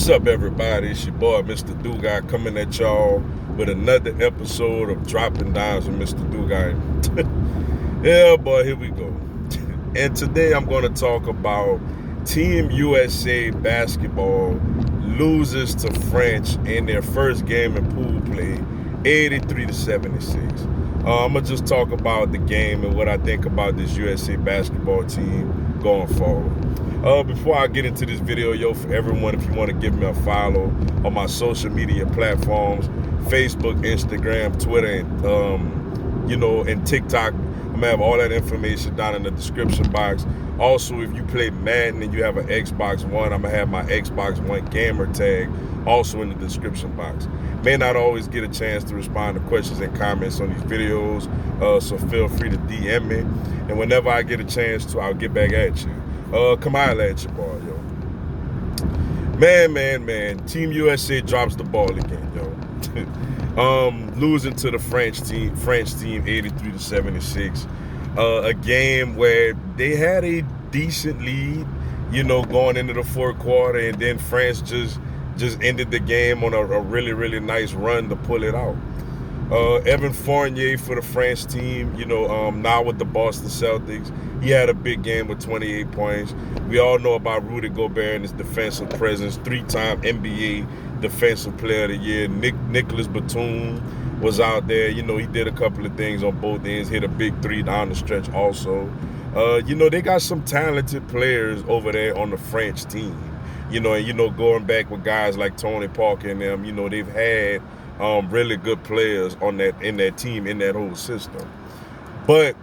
What's up, everybody? It's your boy, Mr. Dugai, coming at y'all with another episode of Dropping Dimes with Mr. Dugai. Yeah, boy, here we go. And today I'm going to talk about Team USA basketball loses to France in their first game in pool play, 83-76. I'm going to just talk about the game and what I think about this USA basketball team going forward. Before I get into this video, for everyone, if you want to give me a follow on my social media platforms, Facebook, Instagram, Twitter, and TikTok, I'm gonna have all that information down in the description box. Also, if you play Madden and you have an Xbox One, I'm gonna have my Xbox One gamer tag also in the description box. May not always get a chance to respond to questions and comments on these videos, so feel free to DM me, and whenever I get a chance to, I'll get back at you. Come on, at your boy, yo. Man. Team USA drops the ball again, yo. Losing to the French team 83-76. A game where they had a decent lead, going into the fourth quarter, and then France just ended the game on a really nice run to pull it out. Evan Fournier for the French team, now with the Boston Celtics. He had a big game with 28 points. We all know about Rudy Gobert and his defensive presence, 3-time NBA Defensive Player of the Year. Nicholas Batum was out there. He did a couple of things on both ends, hit a big three down the stretch also. They got some talented players over there on the French team. Going back with guys like Tony Parker and them, they've had really good players in that team, in that whole system. But,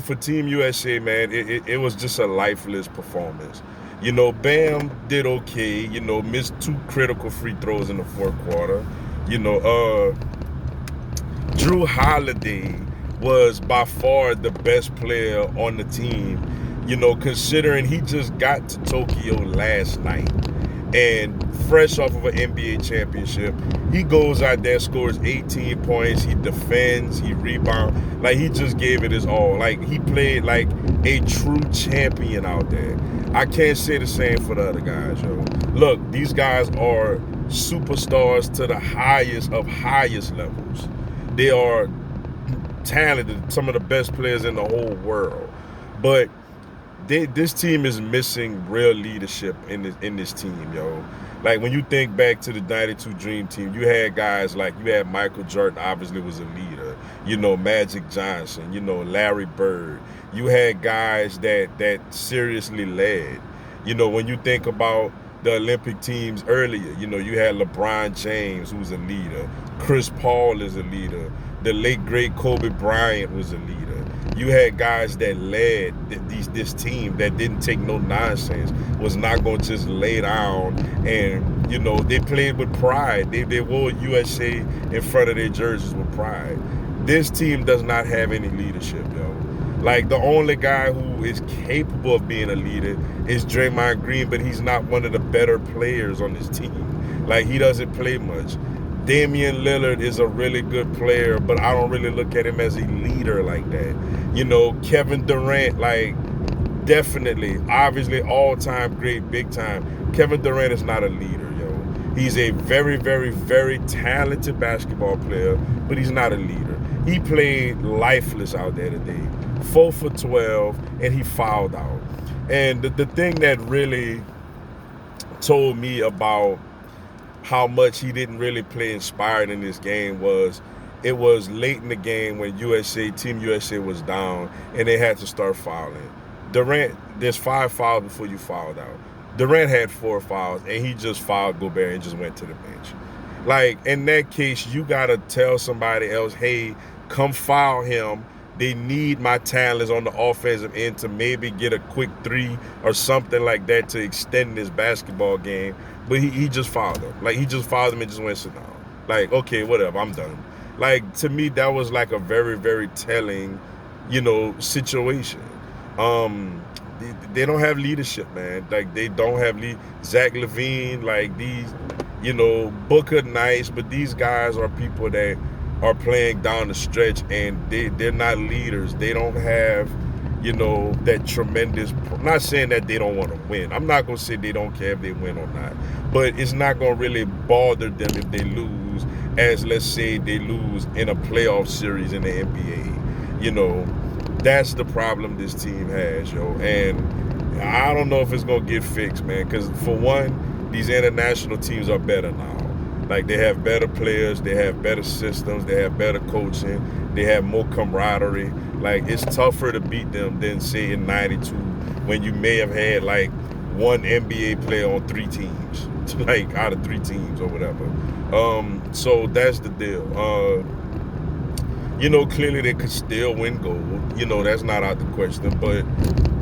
for Team USA, man, it was just a lifeless performance. Bam did okay, missed 2 critical free throws in the fourth quarter. Drew Holiday was by far the best player on the team, considering he just got to Tokyo last night. And fresh off of an NBA championship, he goes out there, scores 18 points, he defends, he rebounds. Like, he just gave it his all. Like, he played like a true champion out there. I can't say the same for the other guys, yo. Look, these guys are superstars to the highest of highest levels. They are talented, some of the best players in the whole world. But this team is missing real leadership in this team, yo. Like, when you think back to the 92 Dream Team, you had guys like, you had Michael Jordan, obviously was a leader, Magic Johnson, Larry Bird. You had guys that seriously led. When you think about the Olympic teams earlier, you had LeBron James, who's a leader. Chris Paul is a leader. The late, great Kobe Bryant was a leader. You had guys that led this team that didn't take no nonsense, was not going to just lay down, and, they played with pride. They wore USA in front of their jerseys with pride. This team does not have any leadership, yo. Like, the only guy who is capable of being a leader is Draymond Green, but he's not one of the better players on this team. Like, he doesn't play much. Damian Lillard is a really good player, but I don't really look at him as a leader like that. Kevin Durant, like, definitely, obviously, all-time great, big time. Kevin Durant is not a leader, yo. He's a very, very, very talented basketball player, but he's not a leader. He played lifeless out there today. 4 for 12, and he fouled out. And the thing that really told me about how much he didn't really play inspired in this game was, it was late in the game when Team USA was down, and they had to start fouling. Durant, there's 5 fouls before you fouled out. Durant had 4 fouls, and he just fouled Gobert and just went to the bench. Like, in that case, you got to tell somebody else, hey, come foul him. They need my talents on the offensive end to maybe get a quick 3 or something like that to extend this basketball game. But he just fouled him. Like, he just fouled him and just went sit down. Like, okay, whatever, I'm done. Like, to me, that was like a very, very telling, situation. They don't have leadership, man. Like, they don't have Zach LaVine, like, these, Booker, nice, but these guys are people that are playing down the stretch, and they're not leaders. They don't have that tremendous. Not saying that they don't want to win. I'm not gonna say they don't care if they win or not, but it's not gonna really bother them if they lose. As let's say they lose in a playoff series in the NBA. That's the problem this team has, and I don't know if it's gonna get fixed, man. Because for one, these international teams are better now. Like, they have better players, they have better systems, they have better coaching, they have more camaraderie. Like, it's tougher to beat them than, say, in 92, when you may have had, like, one NBA player on 3 teams, like, out of 3 teams or whatever. So that's the deal. Clearly they could still win gold. That's not out the question. But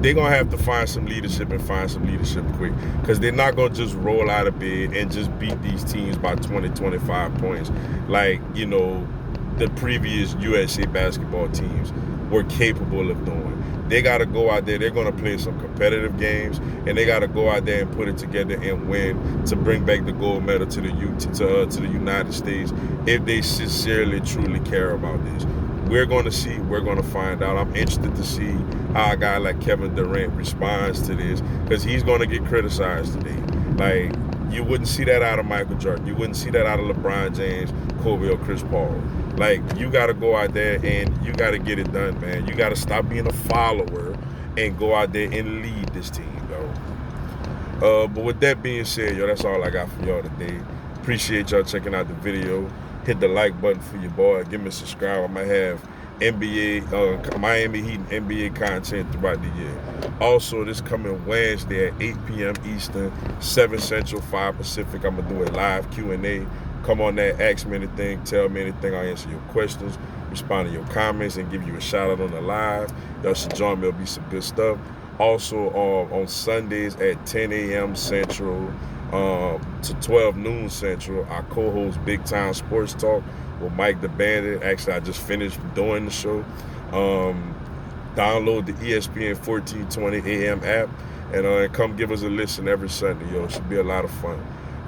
they're going to have to find some leadership and find some leadership quick, because they're not going to just roll out of bed and just beat these teams by 20, 25 points like, the previous USA basketball teams were capable of doing. They got to go out there. They're going to play some competitive games, and they got to go out there and put it together and win to bring back the gold medal to the United States if they sincerely, truly care about this. We're going to see. We're going to find out. I'm interested to see how a guy like Kevin Durant responds to this, because he's going to get criticized today. Like, you wouldn't see that out of Michael Jordan. You wouldn't see that out of LeBron James, Kobe, or Chris Paul. Like, you got to go out there and you got to get it done, man. You got to stop being a follower and go out there and lead this team, though. But with that being said, that's all I got for y'all today. Appreciate y'all checking out the video. Hit the like button for your boy. Give me a subscribe. I might have Miami Heat and NBA content throughout the year. Also, this coming Wednesday at 8 p.m. Eastern, 7 Central, 5 Pacific, I'm going to do a live Q&A. Come on there, ask me anything, tell me anything. I'll answer your questions, respond to your comments, and give you a shout out on the live. Y'all should join me. It'll be some good stuff. Also, on Sundays at 10 a.m. Central to 12 noon Central, I co-host Big Time Sports Talk with Mike the Bandit. Actually, I just finished doing the show. Download the ESPN 1420 AM app and come give us a listen every Sunday. It should be a lot of fun.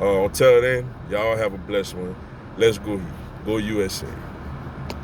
Until then, y'all have a blessed one. Let's go Heat. Go USA.